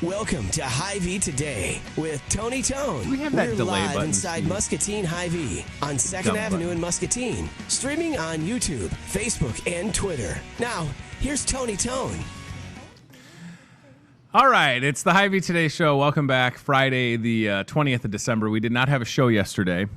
Welcome to Hy-Vee Today with Tony Tone. We have that We're delay live button, inside Steve. Muscatine Hy-Vee on 2nd Avenue in Muscatine. Streaming on YouTube, Facebook, and Twitter. Now, here's Tony Tone. All right, it's the Hy-Vee Today show. Welcome back. Friday, the 20th of December. We did not have a show yesterday.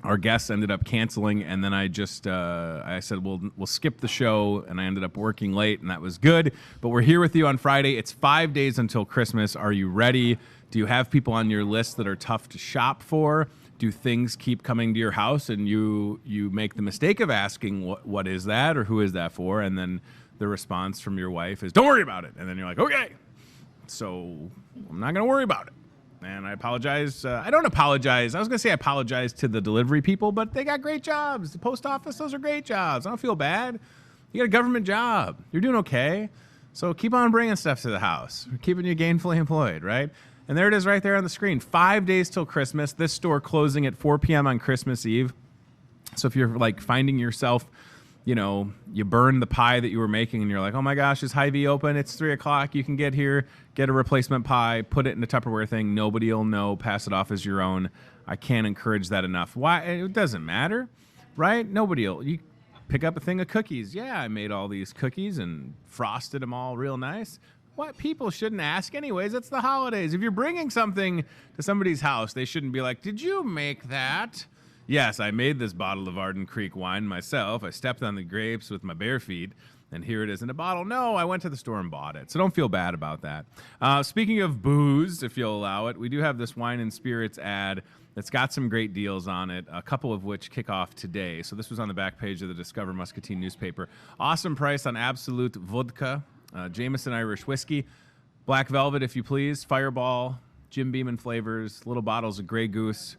Our guests ended up canceling, and then I said we'll skip the show, and I ended up working late, and that was good. But we're here with you on Friday. It's 5 days until Christmas. Are you ready? Do you have people on your list that are tough to shop for? Do things keep coming to your house, and you make the mistake of asking what is that or who is that for, and then the response from your wife is, don't worry about it. And then you're like, okay, so I'm not going to worry about it. And I apologize. I don't apologize. I was going to say I apologize to the delivery people, but they got great jobs. The post office, those are great jobs. I don't feel bad. You got a government job. You're doing okay. So keep on bringing stuff to the house. We're keeping you gainfully employed, right? And there it is right there on the screen. 5 days till Christmas. This store closing at 4 p.m. on Christmas Eve. So if you're like finding yourself, you burn the pie that you were making and you're like, oh my gosh, is Hy-Vee open? It's 3 o'clock. You can get here, get a replacement pie, put it in a Tupperware thing. Nobody will know. Pass it off as your own. I can't encourage that enough. Why? It doesn't matter, right? You pick up a thing of cookies. Yeah, I made all these cookies and frosted them all real nice. What? People shouldn't ask anyways. It's the holidays. If you're bringing something to somebody's house, they shouldn't be like, did you make that? Yes, I made this bottle of Arden Creek wine myself. I stepped on the grapes with my bare feet, and here it is in a bottle. No, I went to the store and bought it, so don't feel bad about that. Speaking of booze, if you'll allow it, we do have this wine and spirits ad that's got some great deals on it, a couple of which kick off today. So this was on the back page of the Discover Muscatine newspaper. Awesome price on Absolute Vodka, Jameson Irish Whiskey, Black Velvet, if you please, Fireball, Jim Beam flavors, little bottles of Grey Goose.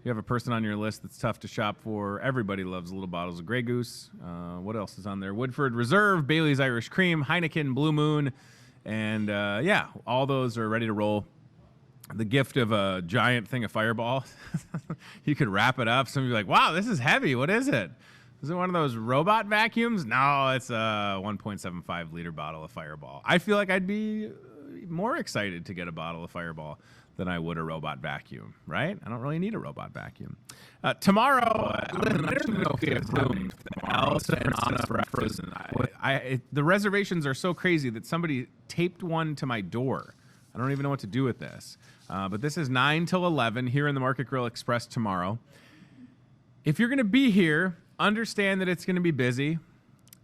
You have a person on your list that's tough to shop for. Everybody loves little bottles of Grey Goose. What else is on there? Woodford Reserve, Bailey's Irish Cream, Heineken, Blue Moon. And, all those are ready to roll. The gift of a giant thing of Fireball. You could wrap it up. Some of you are like, wow, this is heavy. What is it? Is it one of those robot vacuums? No, it's a 1.75-liter bottle of Fireball. I feel like I'd be more excited to get a bottle of Fireball than I would a robot vacuum, right? I don't really need a robot vacuum. Tomorrow, listen, I don't know if we have room Elsa and Anna for Frozen. The reservations are so crazy that somebody taped one to my door. I don't even know what to do with this. But this is 9 till 11 here in the Market Grill Express tomorrow. If you're going to be here, understand that it's going to be busy,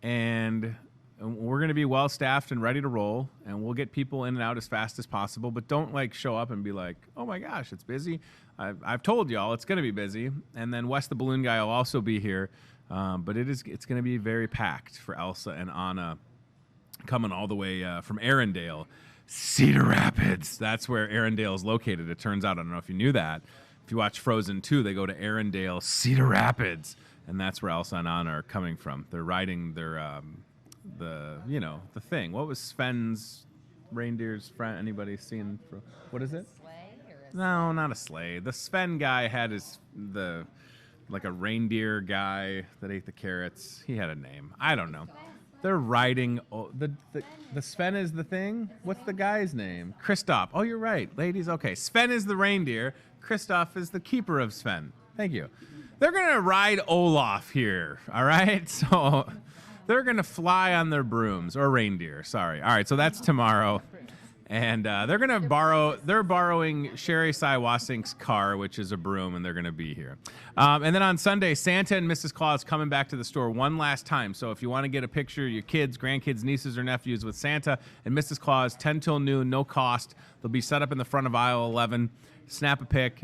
and we're going to be well-staffed and ready to roll, and we'll get people in and out as fast as possible, but don't, show up and be like, oh, my gosh, it's busy. I've told y'all it's going to be busy, and then Wes the Balloon Guy will also be here, but it's going to be very packed for Elsa and Anna coming all the way from Arendelle. Cedar Rapids, that's where Arendelle is located, it turns out. I don't know if you knew that. If you watch Frozen 2, they go to Arendelle, Cedar Rapids, and that's where Elsa and Anna are coming from. They're riding their... the thing. What was Sven's reindeer's friend? Anybody seen? What is it? Sleigh? No, not a sleigh. The Sven guy had a reindeer guy that ate the carrots. He had a name. I don't know. They're riding. The Sven is the thing. What's the guy's name? Kristoff. Oh, you're right, ladies. Okay, Sven is the reindeer. Kristoff is the keeper of Sven. Thank you. They're gonna ride Olaf here. All right, so. They're going to fly on their brooms, or reindeer, sorry. All right, so that's tomorrow. And they're borrowing Sherry Siwasink's car, which is a broom, and they're going to be here. And then on Sunday, Santa and Mrs. Claus coming back to the store one last time. So if you want to get a picture of your kids, grandkids, nieces, or nephews with Santa and Mrs. Claus, 10 till noon, no cost. They'll be set up in the front of aisle 11. Snap a pic.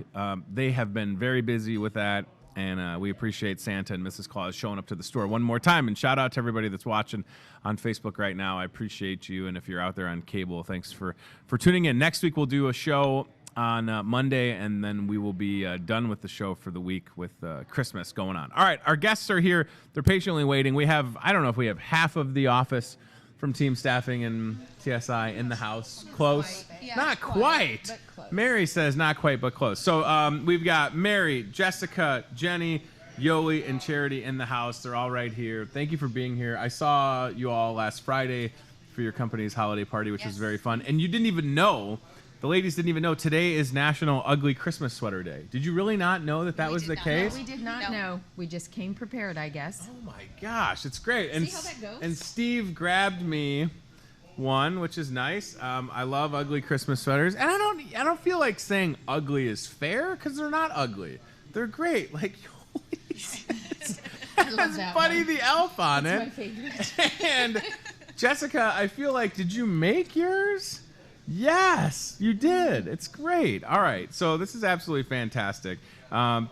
They have been very busy with that. And we appreciate Santa and Mrs. Claus showing up to the store one more time. And shout out to everybody that's watching on Facebook right now. I appreciate you. And if you're out there on cable, thanks for tuning in. Next week, we'll do a show on Monday, and then we will be done with the show for the week with Christmas going on. All right, our guests are here. They're patiently waiting. I don't know if we have half of the office from team staffing and TSI in the house. Close? Not quite. Close. Mary says not quite, but close. So we've got Mary, Jessica, Jenny, Yoli, and Charity in the house. They're all right here. Thank you for being here. I saw you all last Friday for your company's holiday party, which was very fun. And you didn't even know, the ladies didn't even know, today is National Ugly Christmas Sweater Day. Did you really not know that was the case? No, we did not know. We just came prepared, I guess. Oh my gosh, it's great. And, see how that goes? And Steve grabbed me one, which is nice. I love ugly Christmas sweaters. And I don't feel like saying ugly is fair, because they're not ugly. They're great. Like, holy shit. I love that Buddy one. the Elf on It's it. my favorite. And Jessica, I feel like, did you make yours? Yes, you did. It's great. All right, so this is absolutely fantastic.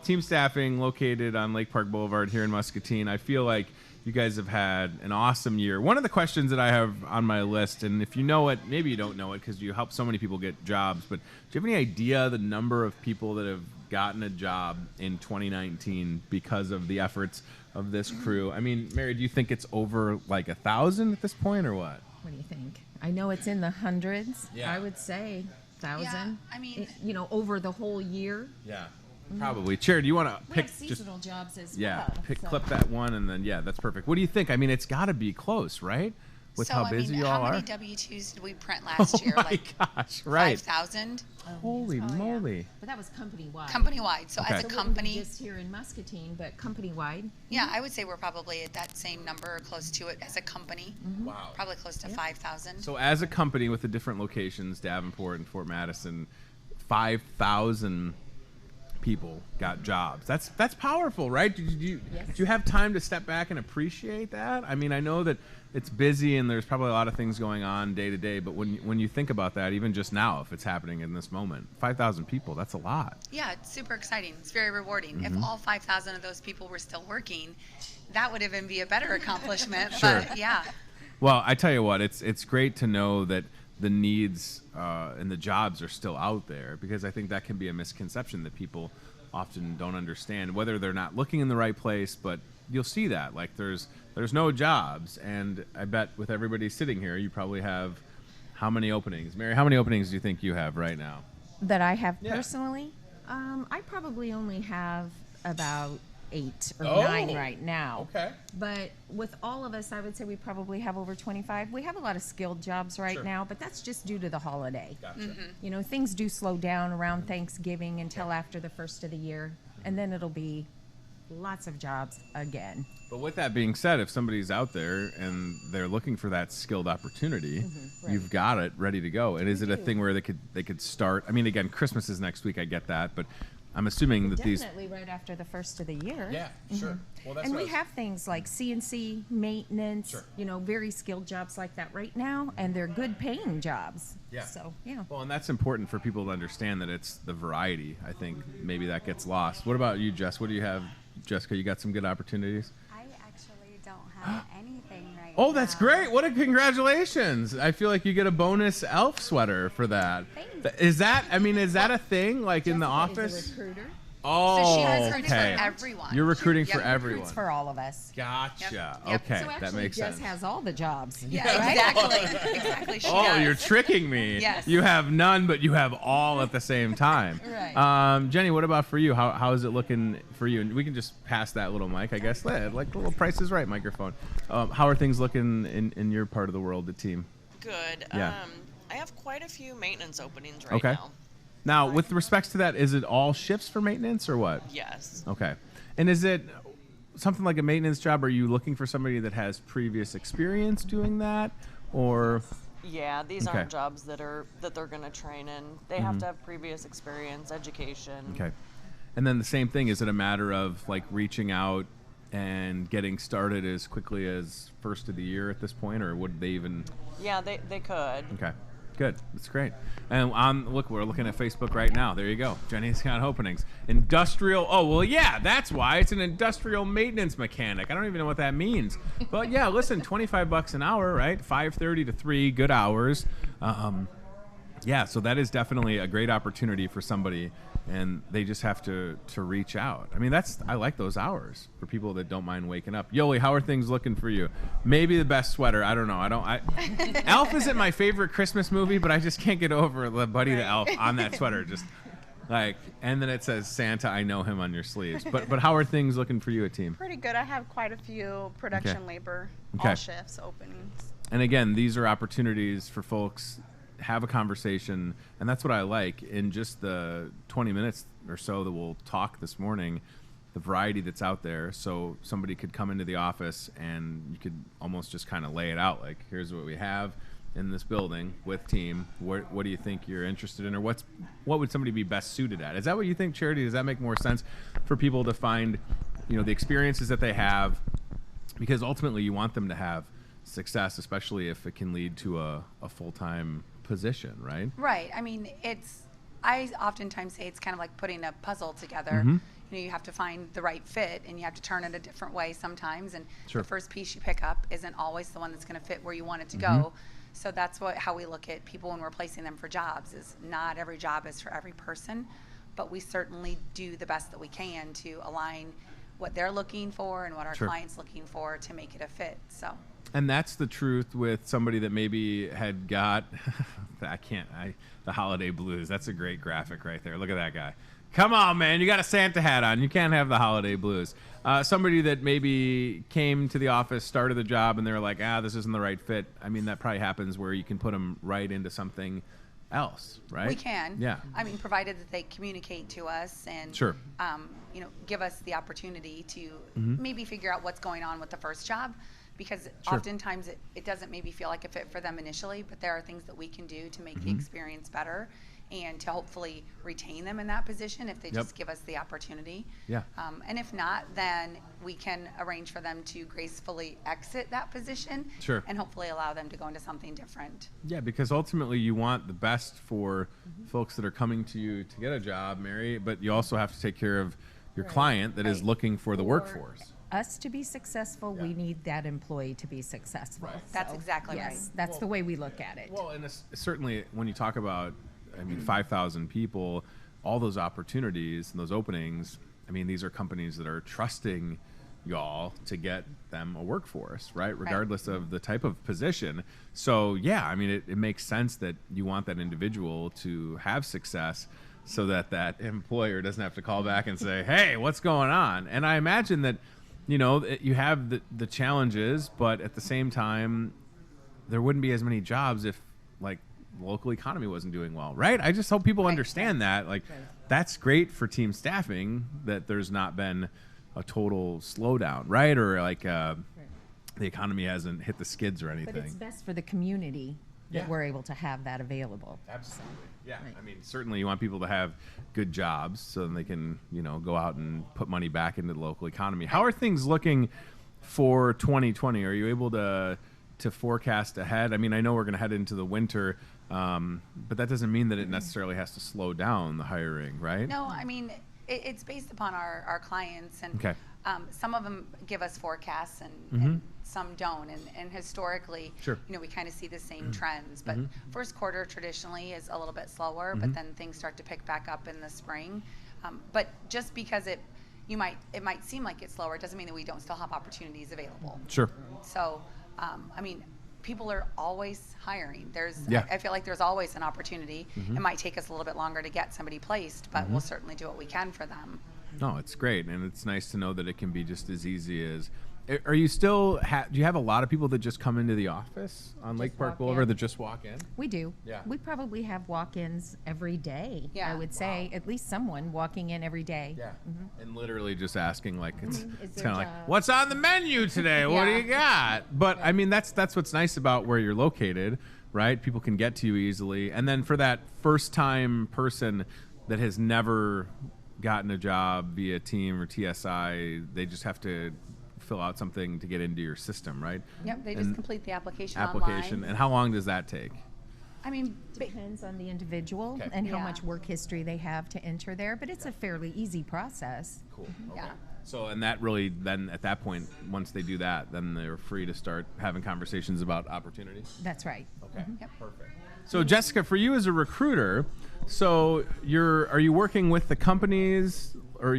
Team staffing located on Lake Park Boulevard here in Muscatine. I feel like you guys have had an awesome year. One of the questions that I have on my list, and if you know it, maybe you don't know it because you help so many people get jobs, but do you have any idea the number of people that have gotten a job in 2019 because of the efforts of this crew? I mean, Mary, do you think it's over like 1,000 at this point or what? What do you think? I know it's in the hundreds. Yeah. I would say 1,000. Yeah, I mean, over the whole year. Yeah, probably. Chair, do you want to We pick have seasonal jobs as yeah, well. clip that one, and then that's perfect. What do you think? I mean, it's got to be close, right? With how busy you all how are. many W-2s did we print last year? Oh my Like gosh, right? 5,000 Holy moly! But that was company-wide. company-wide. So Okay. as a So it wouldn't be company, just here in Muscatine, but company-wide. yeah, I would say we're probably at that same number or close to it as a company. Wow. Probably close to 5,000. So as a company with the different locations, Davenport and Fort Madison, 5,000 people got jobs. That's powerful, right? Did you have time to step back and appreciate that? I mean, I know that it's busy and there's probably a lot of things going on day to day, but when you think about that, even just now, if it's happening in this moment, 5,000 people, that's a lot. Yeah, it's super exciting. It's very rewarding. If all 5,000 of those people were still working, that would even be a better accomplishment. Sure. But yeah. Well, I tell you what, it's great to know that the needs and the jobs are still out there, because I think that can be a misconception that people often don't understand, whether they're not looking in the right place, but you'll see that. Like there's no jobs, and I bet with everybody sitting here, you probably have how many openings? Mary, how many openings do you think you have right now? That I have Yeah. personally? I probably only have about 8 or Oh. 9 right now. Okay. But with all of us, I would say we probably have over 25. We have a lot of skilled jobs right Sure. now, but that's just due to the holiday. Gotcha. You know, things do slow down around Thanksgiving until after the first of the year, and then it'll be lots of jobs again. But with that being said, if somebody's out there and they're looking for that skilled opportunity, right. you've got it ready to go. And is it a do. thing where they could start? I mean, again, Christmas is next week. I get that, but I'm assuming that these. Definitely right after the first of the year. Yeah, sure. Well, that's And what I we was- have things like CNC, maintenance, Sure. you know, very skilled jobs like that right now, and they're good paying jobs. Yeah. So, yeah. Well, and that's important for people to understand that it's the variety. I think maybe that gets lost. What about you, Jess? What do you have, Jessica? You got some good opportunities? I actually don't have anything right Oh, that's now. great! What a congratulations! I feel like you get a bonus elf sweater for that. Thanks. Is that? I mean, is that a thing? Like in the Jessica is office? a recruiter. Oh, So she recruits for okay. everyone. You're recruiting Yep. for everyone. Recruits for all of us. Gotcha. Yep. Okay, So actually, that makes Jess sense. has all the jobs. Yeah, exactly. Exactly. She Oh, does. you're tricking me. Yes. You have none, but you have all at the same time. Right. Jenny, what about for you? How is it looking for you? And we can just pass that little mic, I guess. Like the little Price is Right microphone. How are things looking in your part of the world, the team? Good. Yeah. I have quite a few maintenance openings right Okay. now. Now, with respects to that, is it all shifts for maintenance or what? Yes. Okay. And is it something like a maintenance job? Are you looking for somebody that has previous experience doing that, or? Yeah, these Okay. aren't jobs that they're going to train in. They have to have previous experience, education. Okay. And then the same thing, is it a matter of like reaching out and getting started as quickly as first of the year at this point, or would they even? Yeah, they could. Okay. Good. That's great. And look, we're looking at Facebook right now. There you go. Jenny's got openings. Industrial. Oh, well, yeah, that's why. It's an industrial maintenance mechanic. I don't even know what that means. But yeah, listen, $25 an hour, right? 5:30 to 3, good hours. Yeah, so that is definitely a great opportunity for somebody, and they just have to reach out. I mean, I like those hours for people that don't mind waking up. Yoli, how are things looking for you? Maybe the best sweater. I don't know. Elf isn't my favorite Christmas movie, but I just can't get over the Buddy the Elf on that sweater. Just like, and then it says Santa, I know him on your sleeves. But how are things looking for you, a team? Pretty good. I have quite a few production labor, Okay. all shifts openings. And again, these are opportunities for folks have a conversation, and that's what I like in just the 20 minutes or so that we'll talk this morning, the variety that's out there. So somebody could come into the office and you could almost just kind of lay it out, like, here's what we have in this building with team. What do you think you're interested in, or what would somebody be best suited at? Is that what you think, Charity? Does that make more sense for people to find, you know, the experiences that they have? Because ultimately you want them to have success, especially if it can lead to a full-time position, right? Right. I mean, I oftentimes say it's kind of like putting a puzzle together. Mm-hmm. You know, you have to find the right fit, and you have to turn it a different way sometimes. And Sure. the first piece you pick up isn't always the one that's going to fit where you want it to Mm-hmm. go. So that's how we look at people when we're placing them for jobs. Is not every job is for every person, but we certainly do the best that we can to align what they're looking for and what our Sure. client's looking for to make it a fit. So. And that's the truth with somebody that maybe had got, the holiday blues. That's a great graphic right there. Look at that guy. Come on, man. You got a Santa hat on. You can't have the holiday blues. Somebody that maybe came to the office, started the job, and they're like, this isn't the right fit. I mean, that probably happens where you can put them right into something else, right? We can. Yeah. I mean, provided that they communicate to us and, Sure. you know, give us the opportunity to maybe figure out what's going on with the first job, because Sure. oftentimes it doesn't maybe feel like a fit for them initially, but there are things that we can do to make the experience better and to hopefully retain them in that position if they just give us the opportunity. Yeah. And if not, then we can arrange for them to gracefully exit that position Sure. and hopefully allow them to go into something different. Yeah, because ultimately you want the best for folks that are coming to you to get a job, Mary, but you also have to take care of your client that is Right. looking for the workforce. Us to be successful, we need that employee to be successful. Right. That's exactly yes, right. that's the way we look at it. Well, and certainly when you talk about, 5,000 people, all those opportunities and those openings, these are companies that are trusting y'all to get them a workforce, right? Regardless of the type of position. So, yeah, it makes sense that you want that individual to have success so that that employer doesn't have to call back and say, hey, what's going on? And I imagine that, you have the challenges, but at the same time, there wouldn't be as many jobs if, like, the local economy wasn't doing well, right? I just hope people understand that. Like, that's great for team staffing that there's not been a total slowdown, right? Or like the economy hasn't hit the skids or anything. But it's best for the community that we're able to have that available. Absolutely. Yeah. Right. Certainly you want people to have good jobs so then they can, go out and put money back into the local economy. How are things looking for 2020? Are you able to forecast ahead? I know we're going to head into the winter, but that doesn't mean that it necessarily has to slow down the hiring, right? No, it's based upon our clients, and Okay. Some of them give us forecasts and some don't. And historically, Sure. We kind of see the same trends. But first quarter traditionally is a little bit slower, but then things start to pick back up in the spring. But just because it might seem like it's slower, it doesn't mean that we don't still have opportunities available. Sure. So, people are always hiring. Yeah. I feel like there's always an opportunity. It might take us a little bit longer to get somebody placed, but we'll certainly do what we can for them. No, it's great, and it's nice to know that it can be just as easy as. Are you still? Do you have a lot of people that just come into the office on Lake Park walk Boulevard in. that just walk in? We do. Yeah. We probably have walk-ins every day. Yeah. I would say at least someone walking in every day. Yeah. And literally just asking, like, it's Is kind there of like, jobs? what's on the menu today? What do Yeah. you got? But that's what's nice about where you're located, right? People can get to you easily, and then for that first-time person that has never gotten a job via team or TSI, they just have to fill out something to get into your system, right? Yep, they just And complete the application application. online. And how long does that take? Depends on the individual Okay. and how Yeah. much work history they have to enter there, but it's a fairly easy process. Cool. Yeah. So, and that really, then at that point, once they do that, then they're free to start having conversations about opportunities. That's right. Okay. Yep. Perfect. So, Jessica, for you as a recruiter, so are you working with the companies, or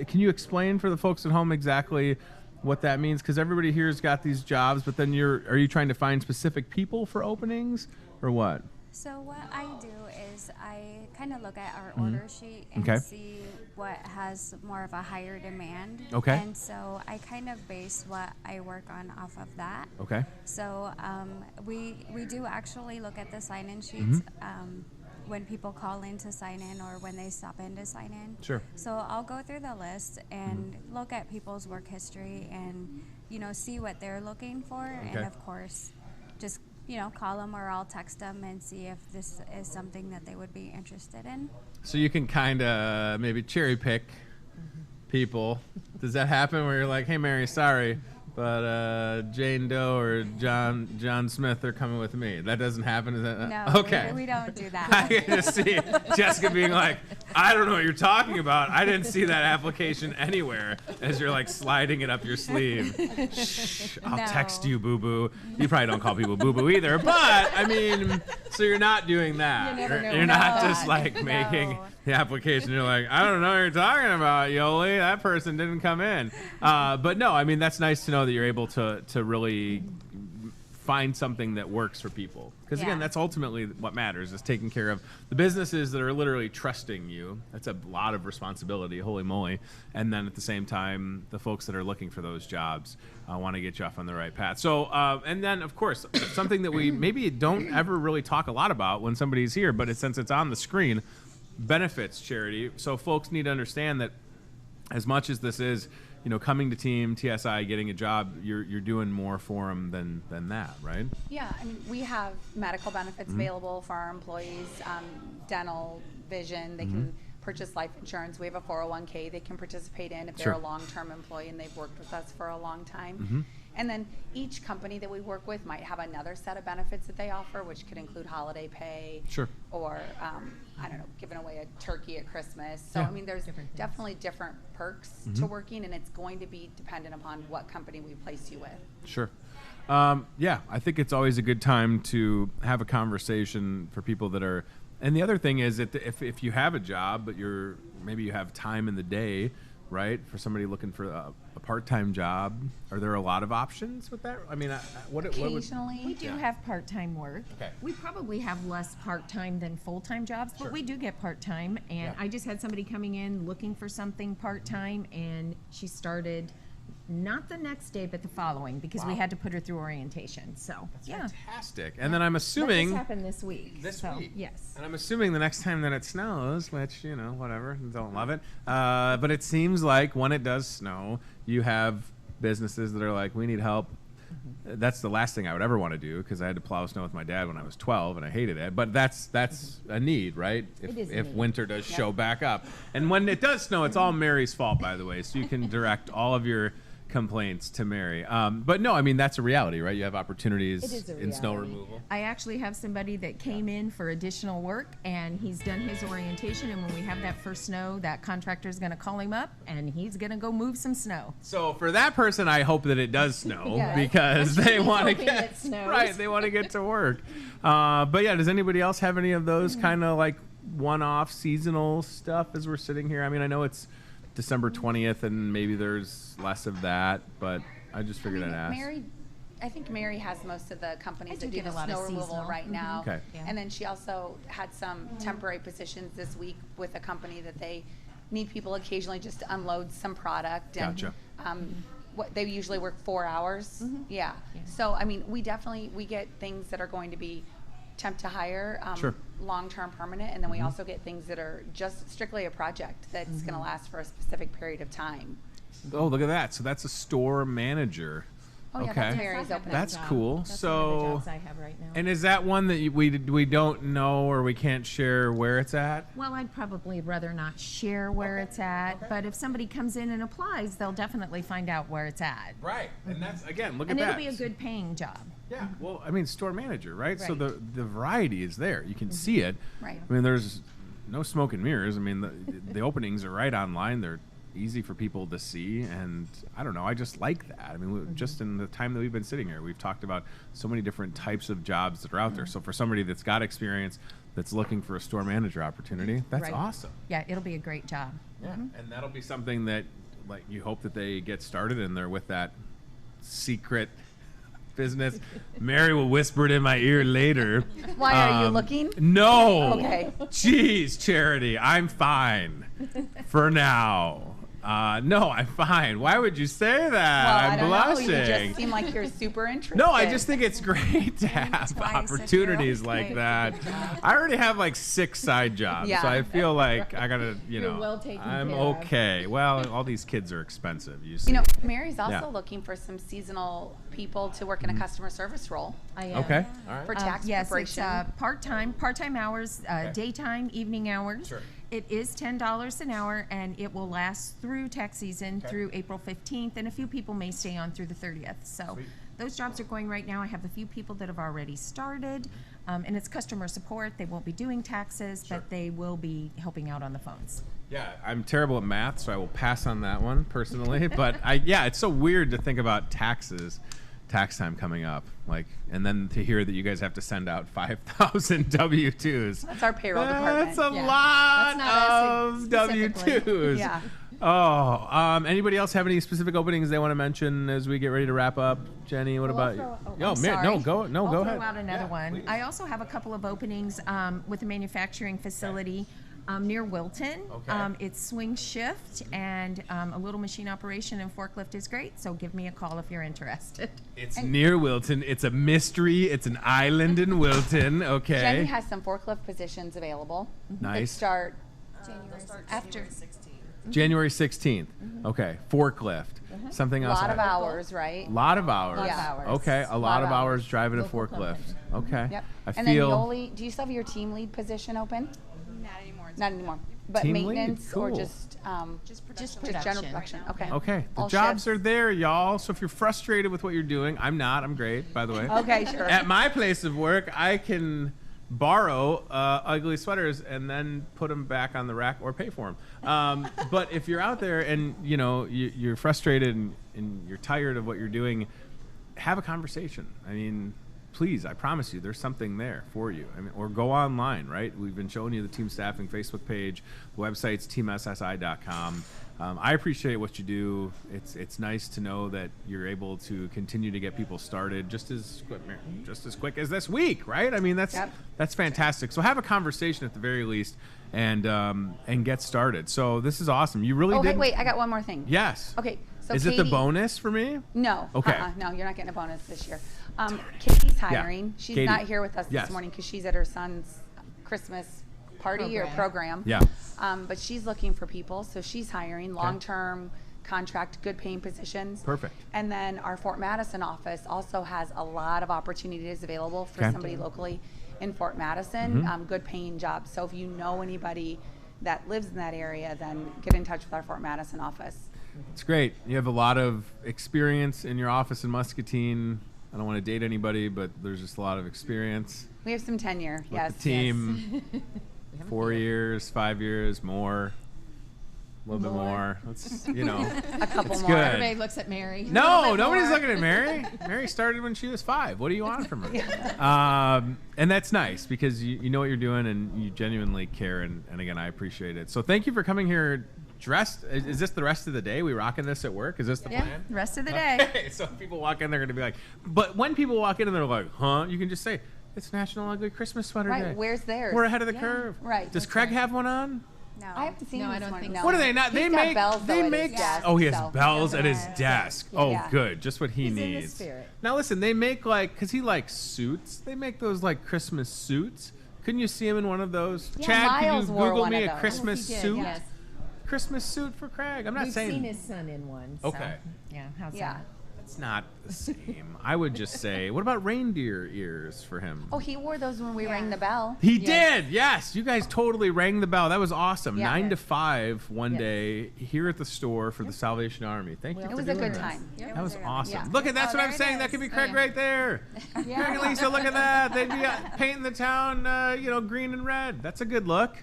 can you explain for the folks at home exactly what that means? Because everybody here's got these jobs, but then are you trying to find specific people for openings, or what? So what I do is I kind of look at our order sheet and Okay. see what has more of a higher demand. Okay. And so I kind of base what I work on off of that. Okay. So we do actually look at the sign-in sheets when people call in to sign in or when they stop in to sign in. Sure. So I'll go through the list and look at people's work history and, see what they're looking for. Okay. And of course, just, call them or I'll text them and see if this is something that they would be interested in. So you can kind of maybe cherry pick people. Does that happen where you're like, hey, Mary, sorry, but Jane Doe or John Smith are coming with me? That doesn't happen? Is that No, okay? we don't do I that. can just see Jessica being like, I don't know what you're talking about. I didn't see that application anywhere, as you're like sliding it up your sleeve. Shh, I'll No. text you, boo-boo. You probably don't call people boo-boo either, but I mean, so you're not doing that. You never know. You're not No. just like making No. the application. You're like, I don't know what you're talking about, Yoli. That person didn't come in. But no, I mean, that's nice to know that you're able to really find something that works for people. Because again, Yeah. that's ultimately what matters, is taking care of the businesses that are literally trusting you. That's a lot of responsibility, holy moly. And then at the same time, the folks that are looking for those jobs want to get you off on the right path. So, and then of course, something that we maybe don't ever really talk a lot about when somebody's here, but since it's on the screen, benefits charity. So folks need to understand that as much as this is, coming to Team TSI, getting a job, you're doing more for them than that, right? Yeah, I mean, we have medical benefits available for our employees, dental, vision. They can purchase life insurance. We have a 401k they can participate in if they're Sure. a long-term employee and they've worked with us for a long time. And then each company that we work with might have another set of benefits that they offer, which could include holiday pay, Sure. or I don't know, giving away a turkey at Christmas. So Yeah. I mean, there's Different things. definitely different perks to working, and it's going to be dependent upon what company we place you with. Sure. Yeah, I think it's always a good time to have a conversation for people that are. And the other thing is that if you have a job, but maybe you have time in the day, right? For somebody looking for a part-time job, are there a lot of options with that? I mean, what would? Occasionally, We do have part-time work. Okay. We probably have less part-time than full-time jobs, but Sure. we do get part-time. And Yeah. I just had somebody coming in looking for something part-time, and she started not the next day, but the following, because we Wow. had to put her through orientation. So, yeah. Fantastic. And then I'm That assuming just happened this week. this so, week. Yes. And I'm assuming the next time that it snows, which, whatever, don't love it. But it seems like when it does snow, you have businesses that are like, we need help. That's the last thing I would ever want to do, because I had to plow snow with my dad when I was 12 and I hated it. But that's a need, right? It is a if need. winter does show back up. And when it does snow, it's all Mary's fault, by the way. So you can direct all of your complaints to Mary. But no, I mean, that's a reality, right? You have opportunities It is a in snow reality. removal. I actually have somebody that came in for additional work, and he's done his orientation. And when we have that first snow, that contractor's going to call him up, and he's going to go move some snow. So for that person, I hope that it does snow Yeah. because they really want to hoping get it snows. right. They want to get to work. But yeah, does anybody else have any of those kind of like one-off seasonal stuff as we're sitting here? I mean, I know it's December 20th, and maybe there's less of that, but I just figured I'd ask. I think Mary has most of the companies I that do do get the a lot of snow removal seasonal. right now. Okay. Yeah. And then she also had some temporary positions this week with a company that they need people occasionally just to unload some product. And, Gotcha. they usually work 4 hours. Yeah. So, I mean, we get things that are going to be temp to hire, Sure. long-term permanent, and then we also get things that are just strictly a project that's going to last for a specific period of time. Oh, look at that. So that's a store manager. Oh, yeah, Okay. that's Mary's opening. That's cool. That's one of the So, jobs I have right now. and is that one that we don't know or we can't share where it's at? Well, I'd probably rather not share where it's at, but if somebody comes in and applies, they'll definitely find out where it's at. Right. And that's, again, look And at it'll that. be a good paying job. Yeah, well, I mean, store manager, right? So Right. the variety is there. You can see it. Right. I mean, there's no smoke and mirrors. I mean, the openings are right online. They're easy for people to see, and I don't know. I just like that. I mean, just in the time that we've been sitting here, we've talked about so many different types of jobs that are out there. So for somebody that's got experience, that's looking for a store manager opportunity, that's Right. awesome. Yeah, it'll be a great job. Yeah, and that'll be something that, like, you hope that they get started and they're with that secret business. Mary will whisper it in my ear later. Why are you looking? No. Okay. Jeez, Charity, I'm fine for now. No, I'm fine. Why would you say that? Well, I'm I don't blushing. know. You just seem like you're super interested. No, I just think it's great to have twice opportunities if you're like okay. that. I already have like 6 side jobs, Yeah. so I feel like I gotta, You're well taken I'm care of. okay. Well, all these kids are expensive. You see. You know, Mary's also Yeah. looking for some seasonal people to work in a customer service role I am. Okay. All right. for tax Yes, it's preparation. part-time hours, daytime, evening hours. Sure. It is $10 an hour, and it will last through tax season through April 15th, and a few people may stay on through the 30th. So those jobs are going right now. I have a few people that have already started, and it's customer support. They won't be doing taxes, but they will be helping out on the phones. Yeah, I'm terrible at math, so I will pass on that one personally. But it's so weird to think about tax time coming up, and then to hear that you guys have to send out 5,000 W-2s. That's our payroll department. That's a Yeah. lot That's not us of specifically. W-2s. Yeah. Oh, anybody else have any specific openings they want to mention as we get ready to wrap up? Jenny, what about you? I'm Mary, sorry. no, go I'll ahead. throw out another one. please. I also have a couple of openings with a manufacturing facility near Wilton. Okay. It's swing shift, and a little machine operation and forklift is great, so give me a call if you're interested. It's near Wilton. It's a mystery. It's an island in Wilton. Okay. Jenny has some forklift positions available. That Nice. start After January 16th. Okay. Forklift. Something a else. lot of hours, right? Lot of hours. Yeah. Okay. A lot of hours hours. driving a Local forklift. company. Okay. Yep. I And then feel. Yoli, do you still have your team lead position open? Not anymore. Not anymore. But Team lead? maintenance or Cool. just just general production? Okay. Okay. The All jobs shifts. are there, y'all. So if you're frustrated with what you're doing, I'm not. I'm great, by the way. Okay, sure. At my place of work, I can borrow ugly sweaters and then put them back on the rack or pay for them. But if you're out there and you're frustrated and you're tired of what you're doing, have a conversation. I mean, please, I promise you, there's something there for you. I mean, or go online, right? We've been showing you the Team Staffing Facebook page. The website's teamssi.com. I appreciate what you do. It's nice to know that you're able to continue to get people started just as quick as this week, right? I mean, that's fantastic. So have a conversation at the very least, and get started. So this is awesome. You really Oh, did. hey, wait, I got one more thing. Yes. Okay, so Is it the Katie- bonus for me? No. Okay. No, you're not getting a bonus this year. Katie's hiring. She's Katie. not here with us Yes. this morning because she's at her son's Christmas party or program. Yeah. But she's looking for people, so she's hiring long-term contract, good paying positions. Perfect. And then our Fort Madison office also has a lot of opportunities available for Okay. somebody locally in Fort Madison, Mm-hmm. good paying jobs. So if you know anybody that lives in that area, then get in touch with our Fort Madison office. It's great. You have a lot of experience in your office in Muscatine. I don't want to date anybody, but there's just a lot of experience. We have some tenure, With yes. the team, 4 years, 5 years, more, a little bit more. Let's, A couple it's more. good. everybody looks at Mary. No, nobody's looking at Mary. Mary started when she was 5. What do you want from her? And that's nice because you know what you're doing and you genuinely care. And again, I appreciate it. So thank you for coming here dressed. Is this the rest of the day? We rocking this at work? Is this the Yeah, plan? the rest of the day. Okay, so if people walk in, they're going to be like, but when people walk in and they're like, huh? You can just say, it's National Ugly Christmas Sweater Right, Day. where's theirs? We're ahead of the curve. Right. Does Craig have one on? No. I haven't seen No, him I this don't morning. think No. so. What do they not? He's They got make. bells, They though, at make. his desk, Oh, he has so- bells at his desk. Oh, Yeah. good. Just what he He's in the needs. spirit. Now listen, they make because he likes suits. They make those Christmas suits. Couldn't you see him in one of those? Yeah, Chad, Miles could you wore Google one me of a those. Christmas He did, suit? yes. Christmas suit for Craig. I'm not We've saying seen his son in one. So, Okay. Yeah, how's Yeah. that? it's not the same. I would just say, what about reindeer ears for him? Oh, he wore those when we rang the bell. He Yes. did, yes. You guys totally rang the bell. That was awesome. Yeah. 9 to 5 one Yes. day here at the store for the Salvation Army. Thank you Well, for It was a doing good that. time. That was awesome. Yeah. Look at that's Oh, what I'm there it saying. That is. could be Oh, Craig yeah. right there. Craig and Lisa, look at that. They'd be painting the town, green and red. That's a good look,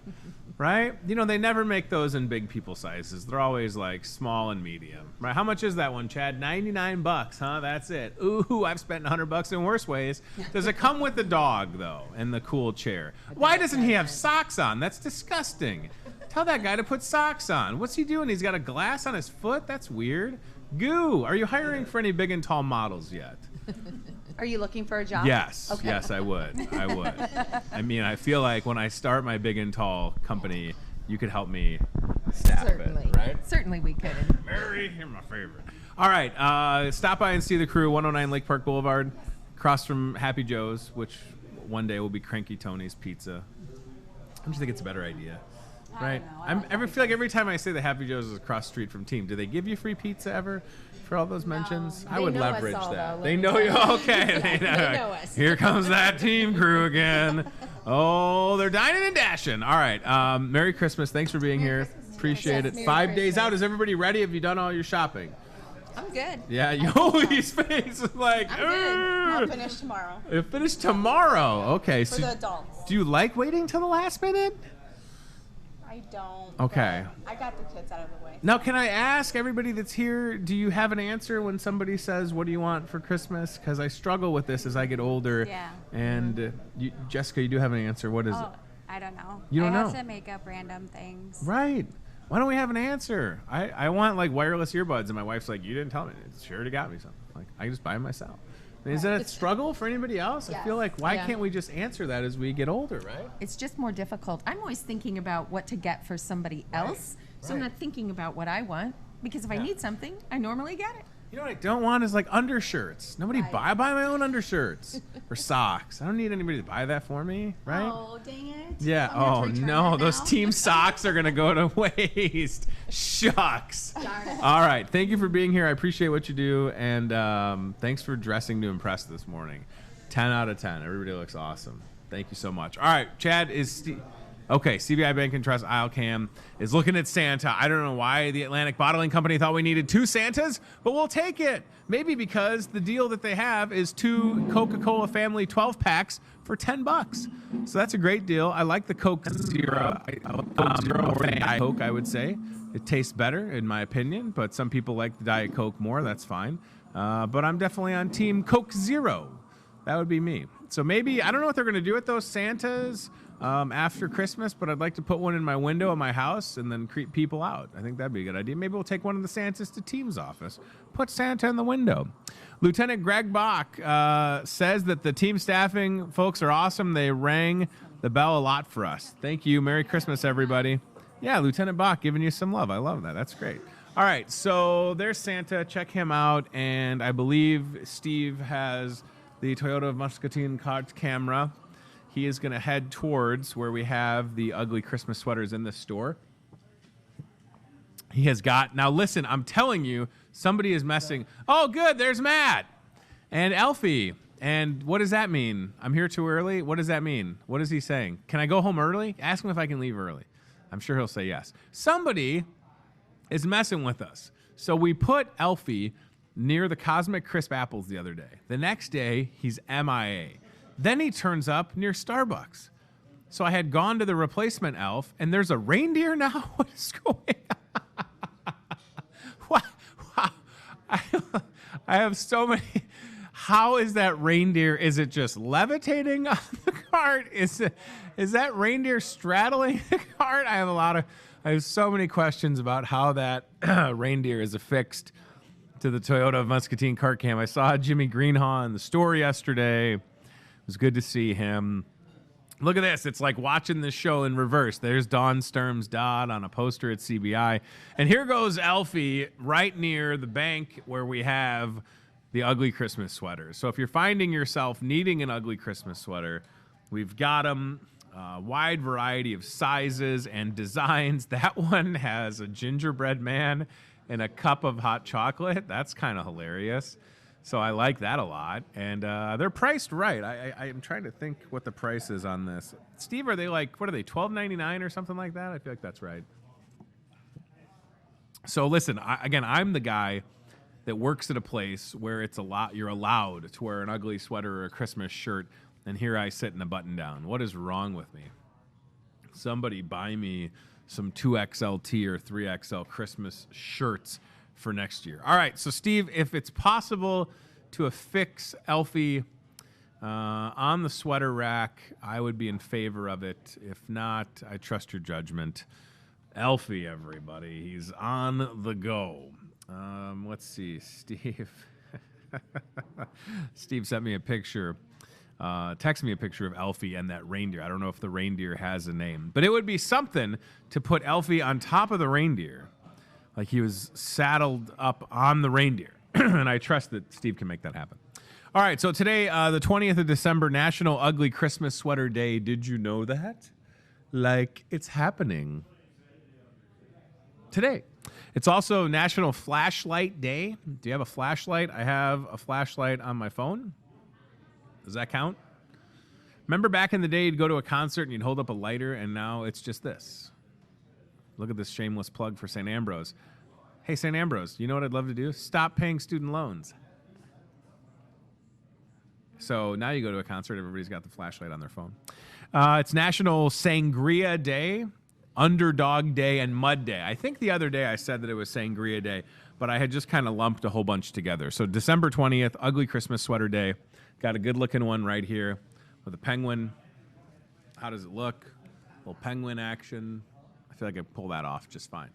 right? They never make those in big people sizes. They're always small and medium, right? How much is that one, Chad? $99, huh? That's it. Ooh, I've spent $100 in worse ways. Does it come with the dog though, and the cool chair? Why doesn't he have socks on? That's disgusting. Tell that guy to put socks on. What's he doing? He's got a glass on his foot? That's weird. Goo, are you hiring for any big and tall models yet? Are you looking for a job? Yes. Okay. Yes, I would. I would. I mean, I feel like when I start my big and tall company, you could help me staff Certainly. it, right? Certainly we could. Mary, you're my favorite. All right. Stop by and see the crew, 109 Lake Park Boulevard, across from Happy Joe's, which one day will be Cranky Tony's Pizza. Don't you think it's a better idea? Right? I feel like every time I say the Happy Joe's is across the street from Team, do they give you free pizza ever for all those mentions? I would leverage that. They know you. Okay. They know us. Here comes that Team crew again. Oh, they're dining and dashing. All right. Merry Christmas. Thanks for being here. Appreciate it. Merry 5 days Christmas. out. Is everybody ready? Have you done all your shopping? I'm good. Yeah. Yogi's face is like, I'm good. I'll finish tomorrow. It'll finish tomorrow. Okay. For So the adults. do you like waiting till the last minute? I don't. Okay. but I got the kids out of the way. Now, can I ask everybody that's here, do you have an answer when somebody says, what do you want for Christmas? Because I struggle with this as I get older. Yeah. And Jessica, you do have an answer. What is it? I don't know. You don't I know? have to make up random things. Right. Why don't we have an answer? I want like wireless earbuds, and my wife's like, you didn't tell me. She already got me something. Like, I can just buy them myself. I mean, is that a struggle for anybody else? I feel like, why can't we just answer that as we get older, right? It's just more difficult. I'm always thinking about what to get for somebody else, so I'm not thinking about what I want, because if I need something, I normally get it. You know what I don't want is like undershirts. Nobody buy my own undershirts or socks. I don't need anybody to buy that for me, right? Oh, dang it. Yeah. I'm gonna have Oh to return no, it those now. team socks are gonna go to waste. Shucks. Darn it. All right. Thank you for being here. I appreciate what you do, and thanks for dressing to impress this morning. 10 out of 10. Everybody looks awesome. Thank you so much. All right, Chad is. Okay, CBI Bank and Trust ILCAM is looking at Santa. I don't know why the Atlantic Bottling Company thought we needed 2 Santas, but we'll take it. Maybe because the deal that they have is 2 Coca-Cola family 12 packs for $10. So that's a great deal. I like the Coke Zero. I like Coke Zero more than Diet Coke, I would say. It tastes better, in my opinion, but some people like the Diet Coke more. That's fine. But I'm definitely on Team Coke Zero. That would be me. So maybe, I don't know what they're going to do with those Santas after Christmas, but I'd like to put one in my window of my house and then creep people out. I think that'd be a good idea. Maybe we'll take one of the Santas to Team's office. Put Santa in the window. Lieutenant Greg Bach says that the team staffing folks are awesome. They rang the bell a lot for us. Thank you. Merry Christmas, everybody. Yeah, Lieutenant Bach giving you some love. I love that. That's great. All right, so there's Santa. Check him out. And I believe Steve has the Toyota Muscatine camera. He is going to head towards where we have the ugly Christmas sweaters in the store. He has got, now listen, I'm telling you, somebody is messing. Oh, good, there's Matt and Elfie. And what does that mean? I'm here too early? What does that mean? What is he saying? Can I go home early? Ask him if I can leave early. I'm sure he'll say yes. Somebody is messing with us. So we put Elfie near the Cosmic Crisp apples the other day. The next day, he's MIA. Then he turns up near Starbucks. So I had gone to the replacement elf, and there's a reindeer now? What is going on? What? Wow. I have so many. How is that reindeer? Is it just levitating on the cart? Is that reindeer straddling the cart? I have so many questions about how that reindeer is affixed to the Toyota Muscatine cart cam. I saw Jimmy Greenhaw in the store yesterday. It was good to see him. Look at this. It's like watching this show in reverse. There's Dawn Sturm's dot on a poster at CBI. And here goes Elfie right near the bank where we have the ugly Christmas sweaters. So if you're finding yourself needing an ugly Christmas sweater, we've got them. Wide variety of sizes and designs. That one has a gingerbread man and a cup of hot chocolate. That's kind of hilarious. So I like that a lot. And they're priced right. I'm trying to think what the price is on this. Steve, are they like, what are they, $12.99 or something like that? I feel like that's right. So listen, I'm the guy that works at a place where it's you're allowed to wear an ugly sweater or a Christmas shirt, and here I sit in a button down. What is wrong with me? Somebody buy me some 2XLT or 3XL Christmas shirts for next year. All right, so Steve, if it's possible to affix Elfie on the sweater rack, I would be in favor of it. If not, I trust your judgment. Elfie, everybody, he's on the go. Let's see, Steve. Steve sent me a picture, text me a picture of Elfie and that reindeer. I don't know if the reindeer has a name, but it would be something to put Elfie on top of the reindeer, like he was saddled up on the reindeer. And I trust that Steve can make that happen. All right, so today, the 20th of December, National Ugly Christmas Sweater Day. Did you know that? Like, it's happening today. It's also National Flashlight Day. Do you have a flashlight? I have a flashlight on my phone. Does that count? Remember back in the day, you'd go to a concert and you'd hold up a lighter, and now it's just this. Look at this shameless plug for St. Ambrose. Hey, St. Ambrose, you know what I'd love to do? Stop paying student loans. So now you go to a concert, everybody's got the flashlight on their phone. It's National Sangria Day, Underdog Day, and Mud Day. I think the other day I said that it was Sangria Day, but I had just kind of lumped a whole bunch together. So December 20th, Ugly Christmas Sweater Day. Got a good-looking one right here with a penguin. How does it look? A little penguin action. I feel like I pull that off just fine.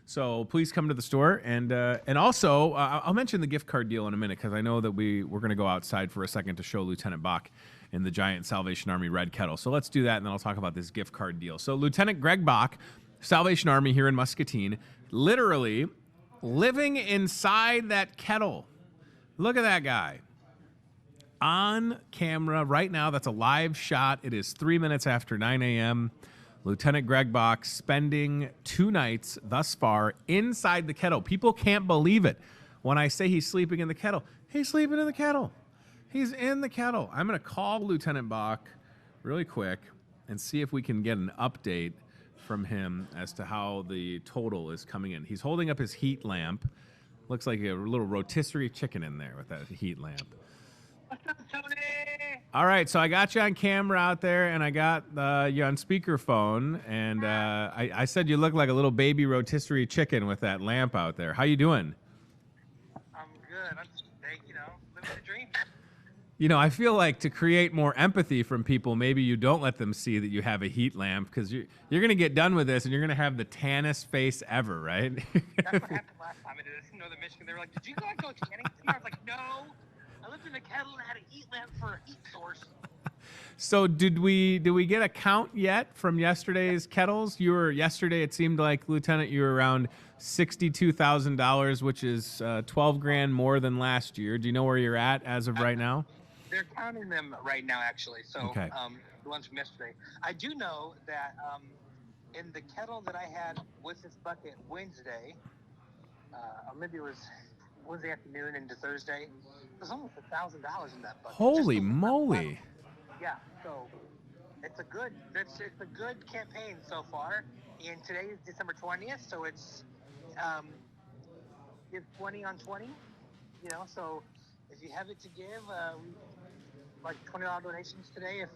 So please come to the store, and also I'll mention the gift card deal in a minute because I know that we're going to go outside for a second to show Lieutenant Bach in the giant Salvation Army red kettle. So let's do that, and then I'll talk about this gift card deal. So Lieutenant Greg Bach, Salvation Army here in Muscatine, literally living inside that kettle. Look at that guy. On camera right now, that's a live shot. It is 3 minutes after 9 a.m., Lieutenant Greg Bach spending 2 nights thus far inside the kettle. People can't believe it when I say he's sleeping in the kettle. He's sleeping in the kettle. He's in the kettle. I'm going to call Lieutenant Bach really quick and see if we can get an update from him as to how the total is coming in. He's holding up his heat lamp. Looks like a little rotisserie chicken in there with that heat lamp. What's up, Tony? All right, so I got you on camera out there, and I got you on speakerphone, and I said you look like a little baby rotisserie chicken with that lamp out there. How you doing? I'm good. I'm just, living the dream. You know, I feel like to create more empathy from people, maybe you don't let them see that you have a heat lamp, because you're going to get done with this, and you're going to have the tannest face ever, right? That's what happened last time I did this in Northern Michigan. They were like, did you guys go tanning? I was like, no. I lived in a kettle and had a heat lamp for a heat source. So did we get a count yet from yesterday's kettles? Yesterday, it seemed like, Lieutenant, you were around $62,000, which is 12 grand more than last year. Do you know where you're at as of right now? They're counting them right now, actually. So okay. The ones from yesterday. I do know that in the kettle that I had with this bucket Wednesday, or maybe it was Wednesday afternoon into Thursday, there's almost $1,000 in that bucket. Holy moly! Yeah, so it's a good campaign so far. And today is December 20th, so it's 20 on 20. So if you have it to give, like $20 donations today, if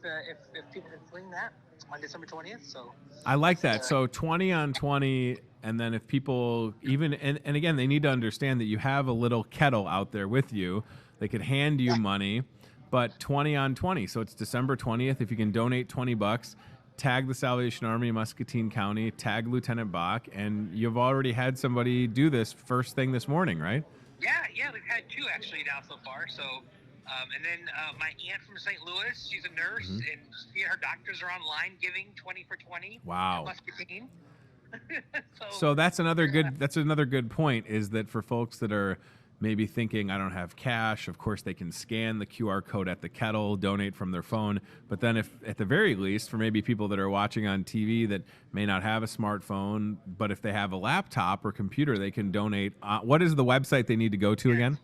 people can swing that on December 20th. So I like that. So 20 on 20. And then if people and again, they need to understand that you have a little kettle out there with you. They could hand you money, but 20 on 20. So it's December 20th. If you can donate $20, tag the Salvation Army, Muscatine County, tag Lieutenant Bach, and you've already had somebody do this first thing this morning, right? Yeah, we've had 2 actually now so far. So, and then my aunt from St. Louis, she's a nurse, and she and her doctors are online giving 20 for 20. Wow. Muscatine. So that's another good point, is that for folks that are maybe thinking, I don't have cash, of course they can scan the QR code at the kettle, donate from their phone. But then if, at the very least, for maybe people that are watching on TV that may not have a smartphone, but if they have a laptop or computer, they can donate. What is the website they need to go to again?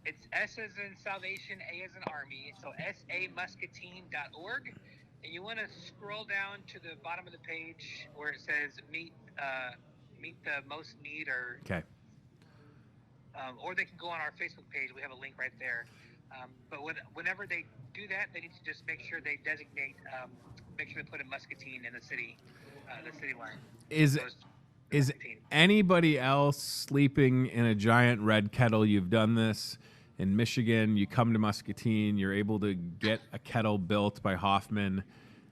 It's S as in Salvation, A as in Army, so samuscatine.org. And you want to scroll down to the bottom of the page where it says meet the most need, or they can go on our Facebook page. We have a link right there. But whenever they do that, they need to just make sure they designate, make sure they put a Muscatine in the city line. Is anybody else sleeping in a giant red kettle? You've done this in Michigan. You come to Muscatine, you're able to get a kettle built by Hoffman.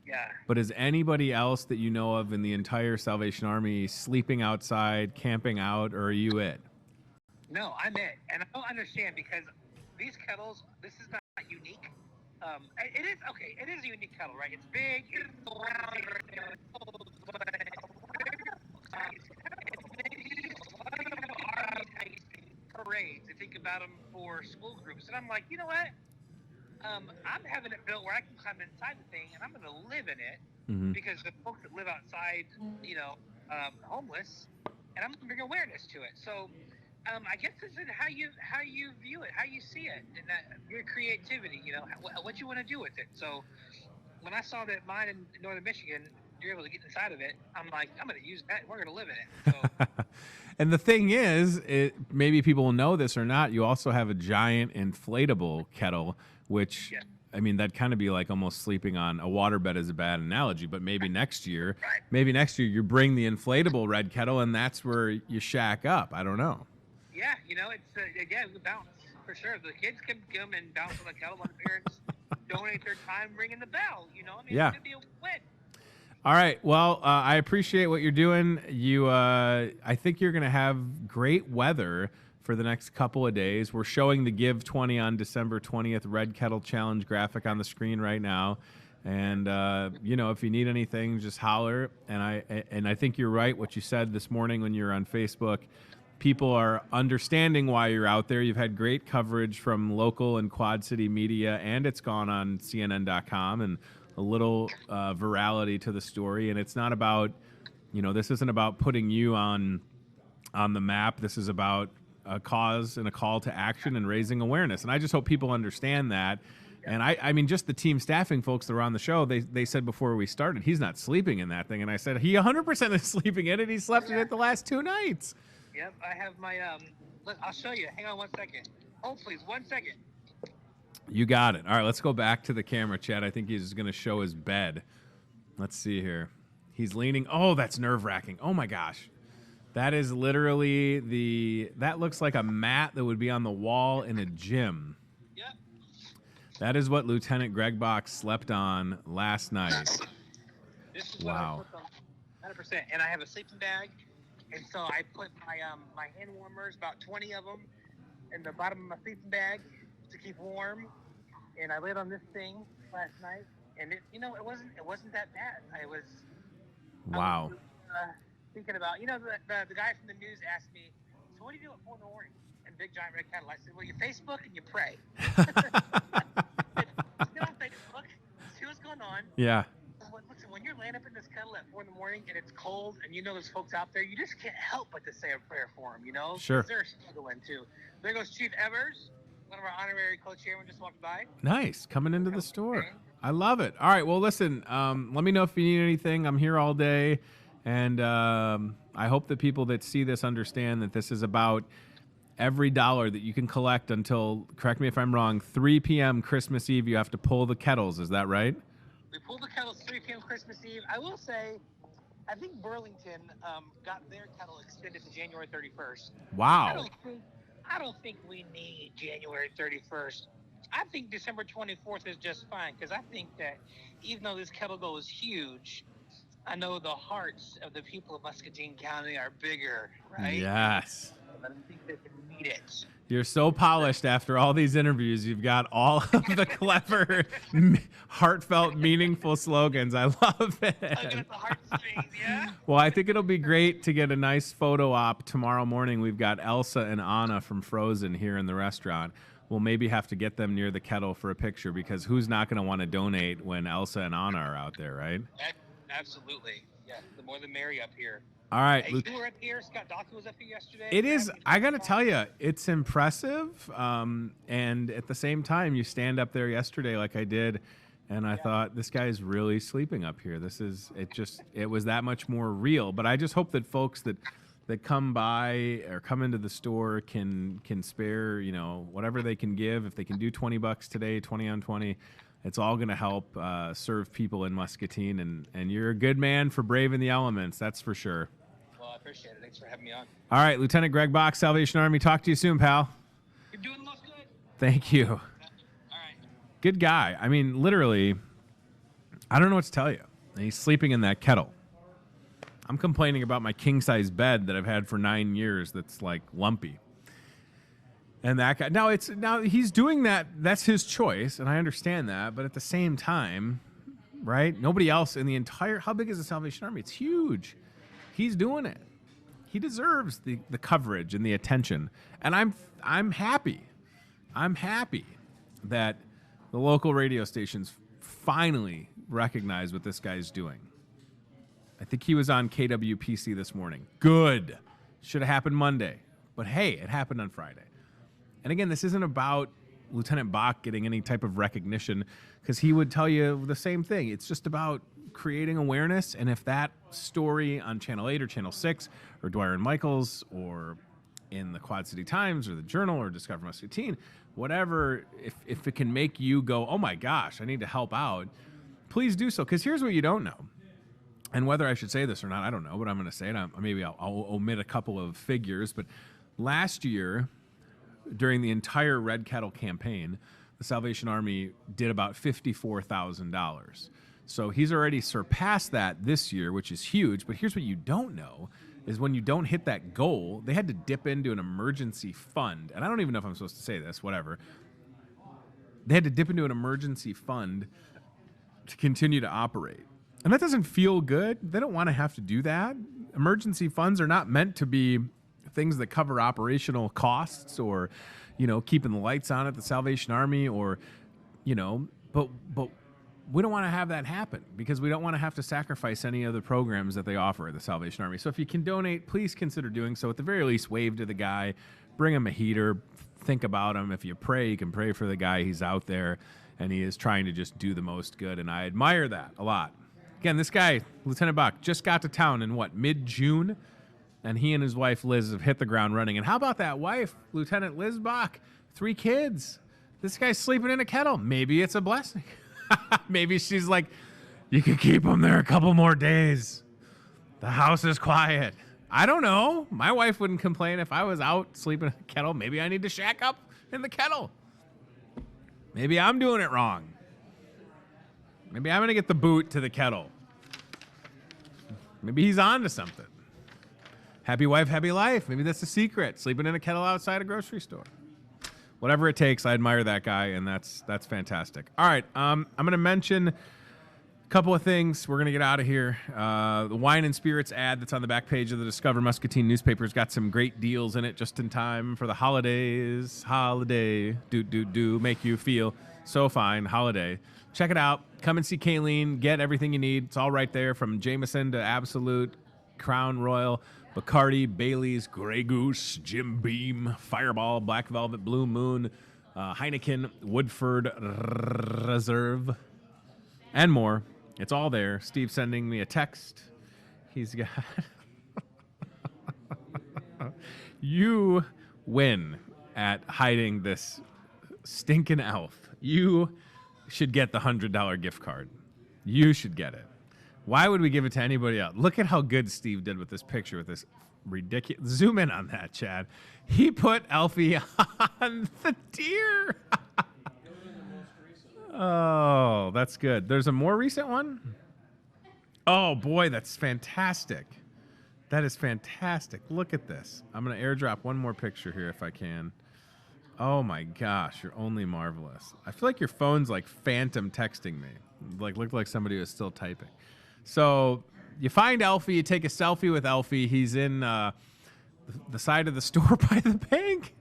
Yeah. But is anybody else that you know of in the entire Salvation Army sleeping outside, camping out, or are you it? No, I'm it. And I don't understand, because these kettles, this is not unique. It is okay. It is a unique kettle, right? It's big, it's round, parades. I think about them for school groups, and I'm like, you know what? I'm having it built where I can climb inside the thing, and I'm going to live in it because the folks that live outside, homeless, and I'm going to bring awareness to it. So, I guess this is how you view it, how you see it, and that your creativity. What you want to do with it. So, when I saw that mine in northern Michigan, you're able to get inside of it. I'm like, I'm going to use that. We're going to live in it. So. And the thing is, maybe people will know this or not, you also have a giant inflatable kettle, which, I mean, that'd kind of be like almost sleeping on a waterbed is a bad analogy, but maybe next year, you bring the inflatable red kettle and that's where you shack up. I don't know. Yeah, it's a bounce for sure. The kids can come and bounce on the kettle when the parents donate their time ringing the bell. It's going to be a win. All right. Well, I appreciate what you're doing. I think you're going to have great weather for the next couple of days. We're showing the Give 20 on December 20th Red Kettle Challenge graphic on the screen right now. And, if you need anything, just holler. And I think you're right, what you said this morning when you were on Facebook. People are understanding why you're out there. You've had great coverage from local and Quad City media, and it's gone on CNN.com, and a little virality to the story. And it's not about, this isn't about putting you on the map. This is about a cause and a call to action and raising awareness. And I just hope people understand that. And I mean, just the team staffing folks that were on the show, they said before we started, he's not sleeping in that thing. And I said, he 100% is sleeping in it. He slept in it the last 2 nights. Yep, I have my, I'll show you. Hang on 1 second. Oh, please, 1 second. You got it. All right, let's go back to the camera, Chad. I think he's going to show his bed. Let's see here. He's leaning. Oh, that's nerve-wracking. Oh, my gosh. That is literally that looks like a mat that would be on the wall in a gym. Yep. That is what Lieutenant Greg Bach slept on last night. This is wow. 100%. And I have a sleeping bag. And so I put my hand warmers, about 20 of them, in the bottom of my sleeping bag to keep warm. And I laid on this thing last night, and it wasn't that bad. I was thinking about, the guy from the news asked me, so what do you do at 4 in the morning in Big Giant Red Kettle? I said, well, you Facebook and you pray. Get on Facebook, see what's going on. Yeah. Listen, when you're laying up in this kettle at 4 in the morning and it's cold and there's folks out there, you just can't help but to say a prayer for them, Sure. They're struggling too. There goes Chief Evers, one of our honorary co-chairmen, just walked by. Nice. Coming into the store. I love it. All right. Well, listen, let me know if you need anything. I'm here all day. And I hope that people that see this understand that this is about every dollar that you can collect until, correct me if I'm wrong, 3 p.m. Christmas Eve, you have to pull the kettles. Is that right? We pulled the kettles 3 p.m. Christmas Eve. I will say, I think Burlington got their kettle extended to January 31st. Wow. I don't think we need January 31st. I think December 24th is just fine, because I think that even though this kettle goal is huge, I know the hearts of the people of Muscatine County are bigger, right? Yes. I think they can meet it. You're so polished after all these interviews. You've got all of the clever, heartfelt, meaningful slogans. I love it. The heartstrings, yeah? Well, I think it'll be great to get a nice photo op tomorrow morning. We've got Elsa and Anna from Frozen here in the restaurant. We'll maybe have to get them near the kettle for a picture, because who's not going to want to donate when Elsa and Anna are out there, right? Absolutely. Yeah, the more the merry up here. All right. Hey, you were up here. Scott Dawson was up here yesterday. It is. I got to tell you, it's impressive. And at the same time, you stand up there yesterday like I did, and I thought, this guy is really sleeping up here. It was that much more real. But I just hope that folks that come by or come into the store can spare, whatever they can give. If they can do $20 today, 20 on 20, it's all going to help serve people in Muscatine. And you're a good man for braving the elements. That's for sure. Well, I appreciate it. Thanks for having me on. All right, Lieutenant Greg Bach, Salvation Army. Talk to you soon, pal. You're doing the most good. Thank you. All right. Good guy. I mean, literally, I don't know what to tell you. He's sleeping in that kettle. I'm complaining about my king-size bed that I've had for 9 years that's, like, lumpy. And that guy, now he's doing that. That's his choice, and I understand that. But at the same time, right? Nobody else in the entire. How big is the Salvation Army? It's huge. He's doing it. He deserves the coverage and the attention, and I'm happy. I'm happy that the local radio stations finally recognize what this guy's doing. I think he was on KWPC this morning. Good. Should have happened Monday, but hey, it happened on Friday. And again, this isn't about Lieutenant Bach getting any type of recognition, because he would tell you the same thing. It's just about creating awareness, and if that story on Channel 8 or Channel 6 or Dwyer and Michaels or in the Quad City Times or the Journal or Discover Muscatine, whatever, if it can make you go, oh my gosh, I need to help out, please do so. Because here's what you don't know. And whether I should say this or not, I don't know, but I'm going to say it. Maybe I'll omit a couple of figures. But last year, during the entire Red Kettle campaign, the Salvation Army did about $54,000. So he's already surpassed that this year, which is huge. But here's what you don't know is when you don't hit that goal, they had to dip into an emergency fund. And I don't even know if I'm supposed to say this, whatever. They had to dip into an emergency fund to continue to operate. And that doesn't feel good. They don't want to have to do that. Emergency funds are not meant to be things that cover operational costs or, keeping the lights on at the Salvation Army or, but we don't want to have that happen because we don't want to have to sacrifice any of the programs that they offer at the Salvation Army. So if you can donate, please consider doing so. At the very least, wave to the guy, bring him a heater, think about him. If you pray, you can pray for the guy. He's out there and he is trying to just do the most good. And I admire that a lot. Again, this guy, Lieutenant Bach, just got to town in mid-June? And he and his wife, Liz, have hit the ground running. And how about that wife, Lieutenant Liz Bach? 3 kids. This guy's sleeping in a kettle. Maybe it's a blessing. Maybe she's like, you can keep him there a couple more days. The house is quiet. I don't know. My wife wouldn't complain if I was out sleeping in a kettle. Maybe I need to shack up in the kettle. Maybe I'm doing it wrong. Maybe I'm going to get the boot to the kettle. Maybe he's on to something. Happy wife, happy life. Maybe that's the secret. Sleeping in a kettle outside a grocery store. Whatever it takes, I admire that guy, and that's fantastic. All right, I'm going to mention a couple of things. We're going to get out of here. The wine and spirits ad that's on the back page of the Discover Muscatine newspaper has got some great deals in it just in time for the holidays. Holiday, do, make you feel so fine. Holiday. Check it out. Come and see Kayleen. Get everything you need. It's all right there from Jameson to Absolute, Crown Royal, Bacardi, Bailey's, Grey Goose, Jim Beam, Fireball, Black Velvet, Blue Moon, Heineken, Woodford Reserve, and more. It's all there. Steve's sending me a text. He's got... You win at hiding this stinking elf. You should get the $100 gift card. You should get it. Why would we give it to anybody else? Look at how good Steve did with this picture, with this ridiculous... Zoom in on that, Chad. He put Elfie on the deer. Oh, that's good. There's a more recent one? Oh, boy, that's fantastic. That is fantastic. Look at this. I'm going to airdrop one more picture here if I can. Oh, my gosh. You're only marvelous. I feel like your phone's like phantom texting me. Looked like somebody was still typing. So you find Elfie, you take a selfie with Elfie. He's in the side of the store by the bank.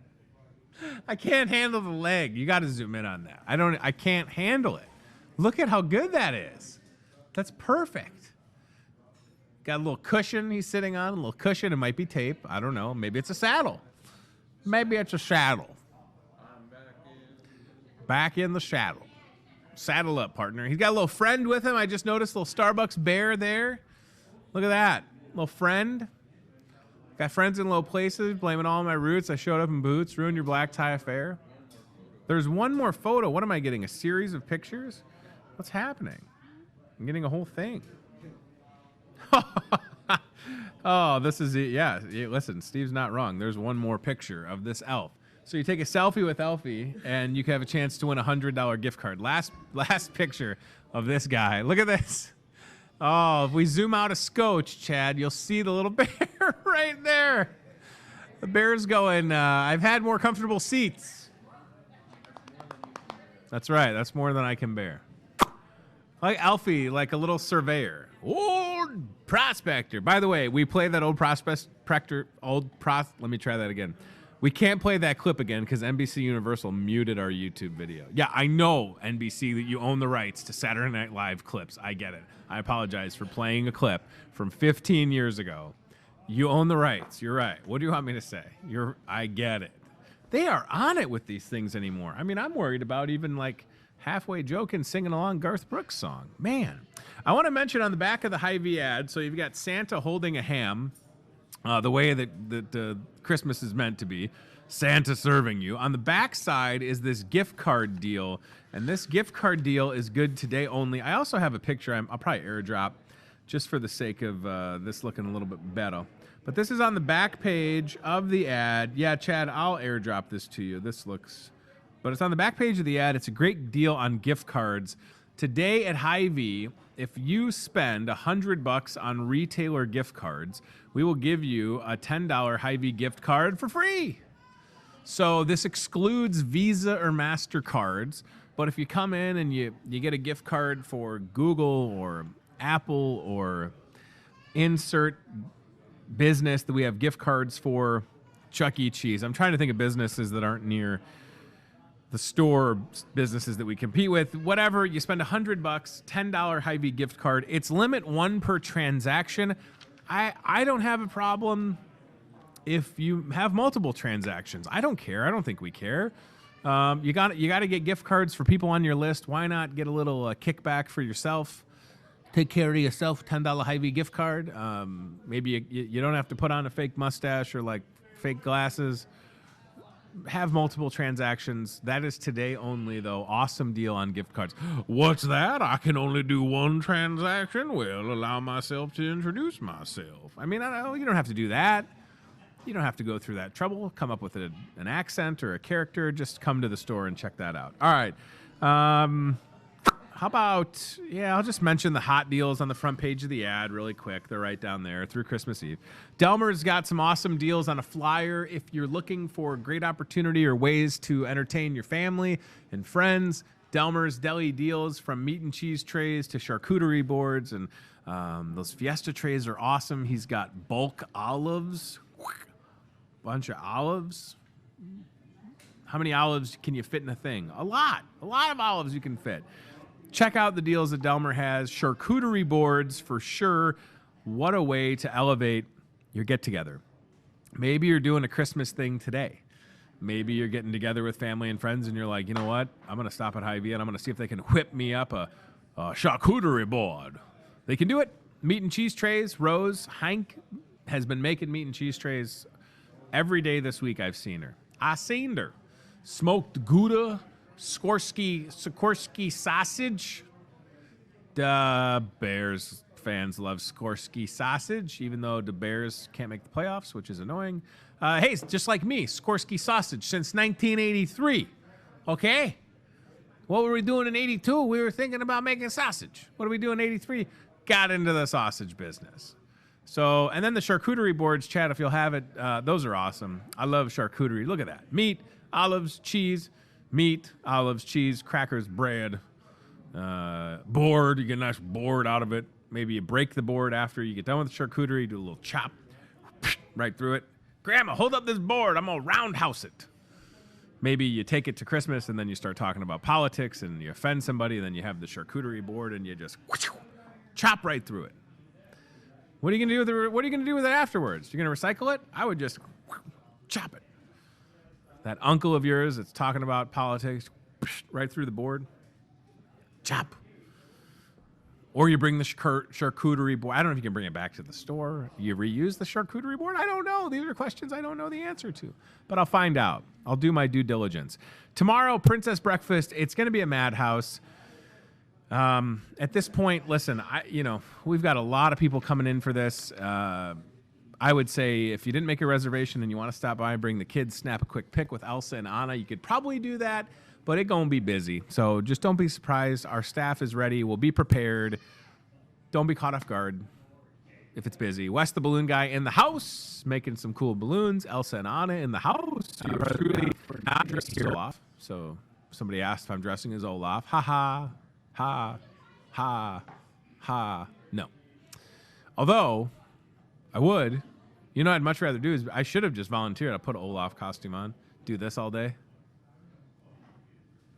I can't handle the leg. You got to zoom in on that. I can't handle it. Look at how good that is. That's perfect. Got a little cushion he's sitting on, a little cushion. It might be tape. I don't know. Maybe it's a saddle. Maybe it's a saddle. Back in the saddle. Saddle up, partner. He's got a little friend with him. I just noticed a little Starbucks bear there. Look at that. Little friend. Got friends in low places, blaming all my roots. I showed up in boots, ruined your black tie affair. There's one more photo. What am I getting? A series of pictures? What's happening? I'm getting a whole thing. Oh, this is it. Yeah, listen, Steve's not wrong. There's one more picture of this elf. So you take a selfie with Elfie, and you can have a chance to win a $100 gift card. Last picture of this guy. Look at this. Oh, if we zoom out a scotch, Chad, you'll see the little bear right there. The bear's going, I've had more comfortable seats. That's right. That's more than I can bear. Like Alfie, like a little surveyor. Old prospector. By the way, we play that let me try that again. We can't play that clip again because NBC Universal muted our YouTube video. Yeah, I know, NBC, that you own the rights to Saturday Night Live clips. I get it. I apologize for playing a clip from 15 years ago. You own the rights. You're right. What do you want me to say? I get it. They are on it with these things anymore. I mean, I'm worried about even like halfway joking, singing along Garth Brooks' song. Man. I want to mention on the back of the Hy-Vee ad, so you've got Santa holding a ham, the way that Christmas is meant to be. Santa serving you. On the back side is this gift card deal, and this gift card deal is good today only. I also have a picture I'll probably airdrop just for the sake of this looking a little bit better. But this is on the back page of the ad. Yeah, Chad, I'll airdrop this to you. But it's on the back page of the ad. It's a great deal on gift cards. Today at Hy-Vee, if you spend $100 on retailer gift cards, we will give you a $10 Hy-Vee gift card for free. So this excludes Visa or MasterCards. But if you come in and you get a gift card for Google or Apple or insert business that we have gift cards for, Chuck E. Cheese. I'm trying to think of businesses that aren't near the store, businesses that we compete with. Whatever, you spend $100, $10 Hy-Vee gift card. It's limit 1 per transaction. I don't have a problem if you have multiple transactions. I don't care. I don't think we care. You got to get gift cards for people on your list. Why not get a little kickback for yourself? Take care of yourself. $10 Hy-Vee gift card. Maybe you don't have to put on a fake mustache or like fake glasses. Have multiple transactions. That is today only, though. Awesome deal on gift cards. What's that? I can only do one transaction? Well, allow myself to introduce myself. I mean, you don't have to do that. You don't have to go through that trouble. Come up with an accent or a character. Just come to the store and check that out. All right. How about, I'll just mention the hot deals on the front page of the ad really quick. They're right down there through Christmas Eve. Delmer's got some awesome deals on a flyer. If you're looking for a great opportunity or ways to entertain your family and friends, Delmer's Deli deals, from meat and cheese trays to charcuterie boards. And those Fiesta trays are awesome. He's got bulk olives, bunch of olives. How many olives can you fit in a thing? A lot of olives you can fit. Check out the deals that Delmer has. Charcuterie boards for sure. What a way to elevate your get-together. Maybe you're doing a Christmas thing today. Maybe you're getting together with family and friends and you're like, you know what? I'm going to stop at Hy-Vee and I'm going to see if they can whip me up a charcuterie board. They can do it. Meat and cheese trays. Rose Hank has been making meat and cheese trays every day this week. I've seen her. Smoked Gouda. Sikorsky sausage. The Bears fans love Sikorsky sausage, even though the Bears can't make the playoffs, which is annoying. Hey, just like me, Sikorsky sausage since 1983. Okay? What were we doing in 82? We were thinking about making sausage. What are we doing in 83? Got into the sausage business. So, and then the charcuterie boards, Chad, if you'll have it, those are awesome. I love charcuterie. Look at that. Meat, olives, cheese. Meat, olives, cheese, crackers, bread, board. You get a nice board out of it. Maybe you break the board after you get done with the charcuterie. Do a little chop right through it. Grandma, hold up this board. I'm going to roundhouse it. Maybe you take it to Christmas and then you start talking about politics and you offend somebody. And then you have the charcuterie board and you just chop right through it. What are you going to do with it afterwards? You're going to recycle it? I would just chop it. That uncle of yours that's talking about politics, right through the board, chop. Or you bring the charcuterie board. I don't know if you can bring it back to the store. You reuse the charcuterie board? I don't know. These are questions I don't know the answer to. But I'll find out. I'll do my due diligence. Tomorrow, Princess Breakfast. It's going to be a madhouse. At this point, listen, we've got a lot of people coming in for this. I would say if you didn't make a reservation and you want to stop by and bring the kids, snap a quick pic with Elsa and Anna, you could probably do that, but it's going to be busy. So just don't be surprised. Our staff is ready. We'll be prepared. Don't be caught off guard. if it's busy. Wes the Balloon Guy in the house, making some cool balloons. Elsa and Anna in the house. Yours truly, not dressed as Olaf. So somebody asked if I'm dressing as Olaf. Ha ha, ha, ha, ha. No. Although, I would. You know what I'd much rather do is I should have just volunteered. I put an Olaf costume on. Do this all day.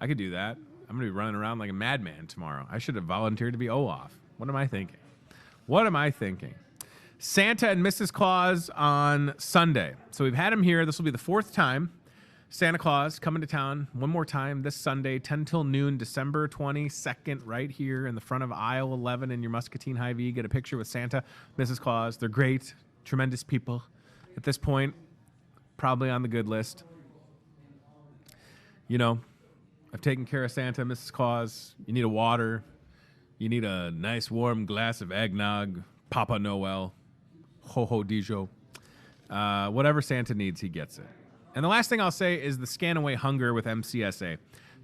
I could do that. I'm going to be running around like a madman tomorrow. I should have volunteered to be Olaf. What am I thinking? What am I thinking? Santa and Mrs. Claus on Sunday. So we've had him here. This will be the 4th time. Santa Claus coming to town one more time this Sunday, 10 till noon, December 22nd, right here in the front of aisle 11 in your Muscatine Hy-Vee. Get a picture with Santa, Mrs. Claus. They're great, tremendous people. At this point, probably on the good list. You know, I've taken care of Santa, Mrs. Claus. You need a water. You need a nice warm glass of eggnog, Papa Noel, Ho-Ho Dijo. Whatever Santa needs, he gets it. And the last thing I'll say is the Scan Away Hunger with MCSA.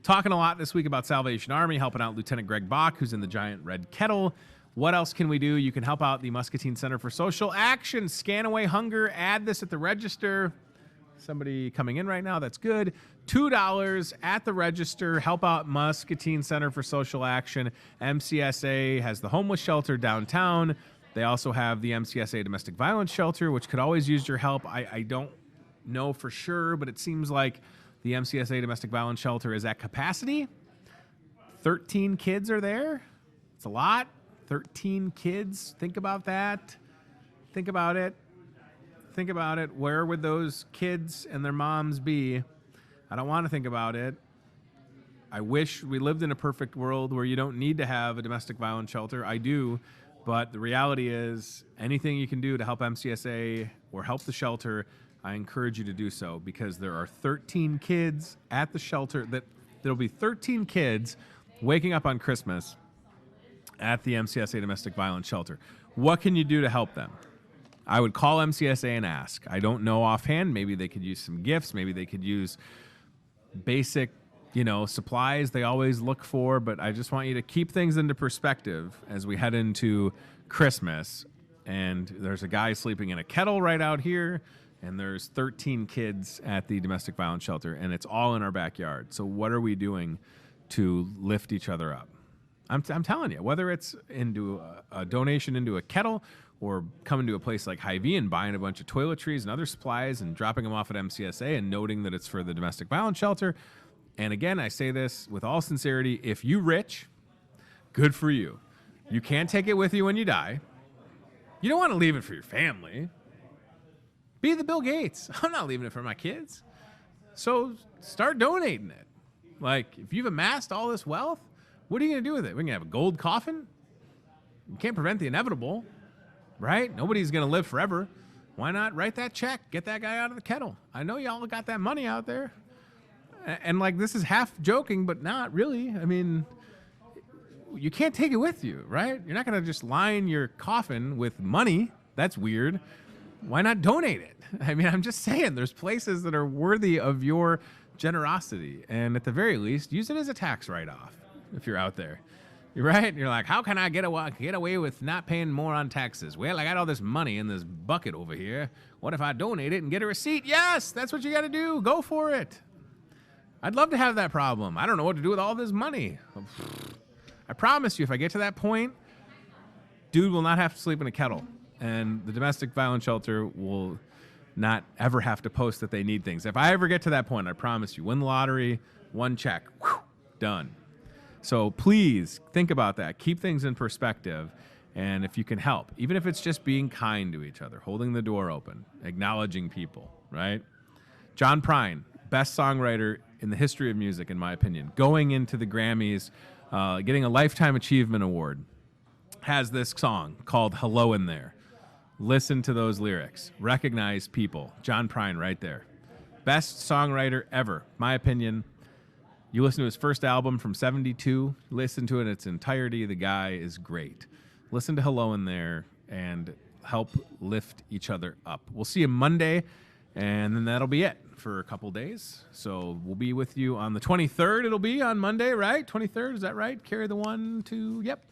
Talking a lot this week about Salvation Army, helping out Lieutenant Greg Bach, who's in the Giant Red Kettle. What else can we do? You can help out the Muscatine Center for Social Action. Scan Away Hunger. Add this at the register. Somebody coming in right now. That's good. $2 at the register. Help out Muscatine Center for Social Action. MCSA has the homeless shelter downtown. They also have the MCSA Domestic Violence Shelter, which could always use your help. I don't know for sure, but it seems like the MCSA Domestic Violence Shelter is at capacity. 13 kids are there. It's a lot. 13 kids. Think about that. Think about it. Think about it. Where would those kids and their moms be? I don't want to think about it. I wish we lived in a perfect world where you don't need to have a domestic violence shelter. I do. But the reality is anything you can do to help MCSA or help the shelter, I encourage you to do so, because there are 13 kids at the shelter. There'll be 13 kids waking up on Christmas at the MCSA Domestic Violence Shelter. What can you do to help them? I would call MCSA and ask. I don't know offhand. Maybe they could use some gifts. Maybe they could use basic, supplies they always look for. But I just want you to keep things into perspective as we head into Christmas. And there's a guy sleeping in a kettle right out here. And there's 13 kids at the domestic violence shelter, and it's all in our backyard. So what are we doing to lift each other up? I'm telling you, whether it's into a donation into a kettle or coming to a place like Hy-Vee and buying a bunch of toiletries and other supplies and dropping them off at MCSA and noting that it's for the domestic violence shelter. And again, I say this with all sincerity, if you rich, good for you. You can't take it with you when you die. You don't want to leave it for your family. Be the Bill Gates. I'm not leaving it for my kids. So start donating it. Like, if you've amassed all this wealth, what are you going to do with it? We're going to have a gold coffin? You can't prevent the inevitable, right? Nobody's going to live forever. Why not write that check? Get that guy out of the kettle. I know y'all got that money out there. And like, this is half joking, but not really. I mean, you can't take it with you, right? You're not going to just line your coffin with money. That's weird. Why not donate it? I mean, I'm just saying there's places that are worthy of your generosity. And at the very least, use it as a tax write-off if you're out there. You're right. You're like, how can I get away with not paying more on taxes? Well, I got all this money in this bucket over here. What if I donate it and get a receipt? Yes, that's what you got to do. Go for it. I'd love to have that problem. I don't know what to do with all this money. I promise you, if I get to that point, dude will not have to sleep in a kettle. And the domestic violence shelter will not ever have to post that they need things. If I ever get to that point, I promise you, win the lottery, one check, done. So please think about that. Keep things in perspective. And if you can help, even if it's just being kind to each other, holding the door open, acknowledging people, right? John Prine, best songwriter in the history of music, in my opinion, going into the Grammys, getting a Lifetime Achievement Award, has this song called Hello in There. Listen to those lyrics. Recognize people. John Prine right there. Best songwriter ever, my opinion. You listen to his first album from 72, listen to it in its entirety. The guy is great. Listen to Hello in There and help lift each other up. We'll see you Monday, and then that'll be it for a couple days. So we'll be with you on the 23rd. It'll be on Monday, right? 23rd, is that right? Carry the 1, 2, yep.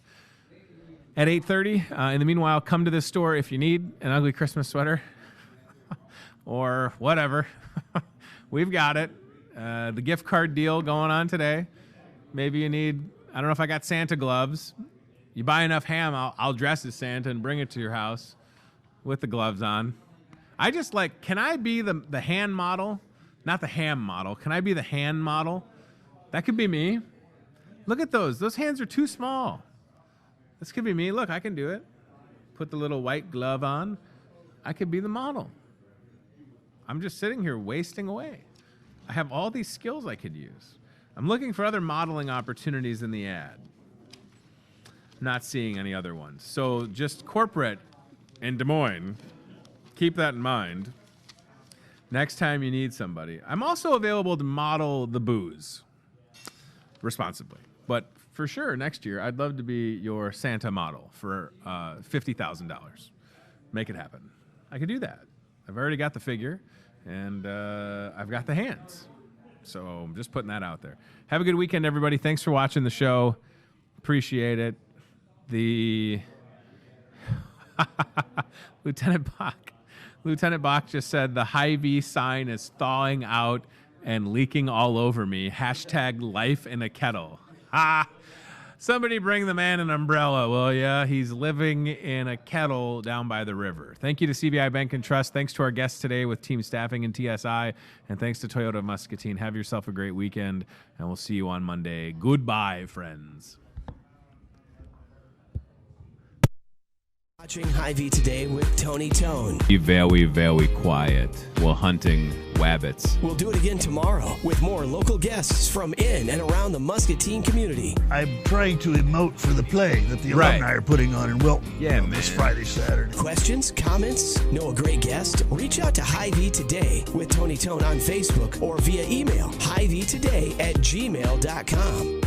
at 8:30. In the meanwhile, come to this store if you need an ugly Christmas sweater or whatever. We've got it. The gift card deal going on today. Maybe you need, I don't know if I got Santa gloves. You buy enough ham, I'll dress as Santa and bring it to your house with the gloves on. I just like, can I be the hand model? Not the ham model. Can I be the hand model? That could be me. Look at those. Those hands are too small. This could be me. Look, I can do it. Put the little white glove on. I could be the model. I'm just sitting here wasting away. I have all these skills I could use. I'm looking for other modeling opportunities in the ad. Not seeing any other ones. So just corporate in Des Moines, keep that in mind. Next time you need somebody. I'm also available to model the booze responsibly. But for sure, next year, I'd love to be your Santa model for $50,000. Make it happen. I could do that. I've already got the figure, and I've got the hands. So I'm just putting that out there. Have a good weekend, everybody. Thanks for watching the show. Appreciate it. The Lieutenant Bach just said the Hy-Vee sign is thawing out and leaking all over me. # life in a kettle. Somebody bring the man an umbrella, will ya? He's living in a kettle down by the river. Thank you to CBI Bank and Trust. Thanks to our guests today with Team Staffing and TSI. And thanks to Toyota Muscatine. Have yourself a great weekend, and we'll see you on Monday. Goodbye, friends. Watching Hy-Vee today with Tony Tone. Be very, very quiet while hunting wabbits. We'll do it again tomorrow with more local guests from in and around the Muscatine community. I'm trying to emote for the play that the alumni are putting on in Wilton this Friday, Saturday. Questions, comments, know a great guest? Reach out to Hy-Vee today with Tony Tone on Facebook or via email, hyveetoday@gmail.com.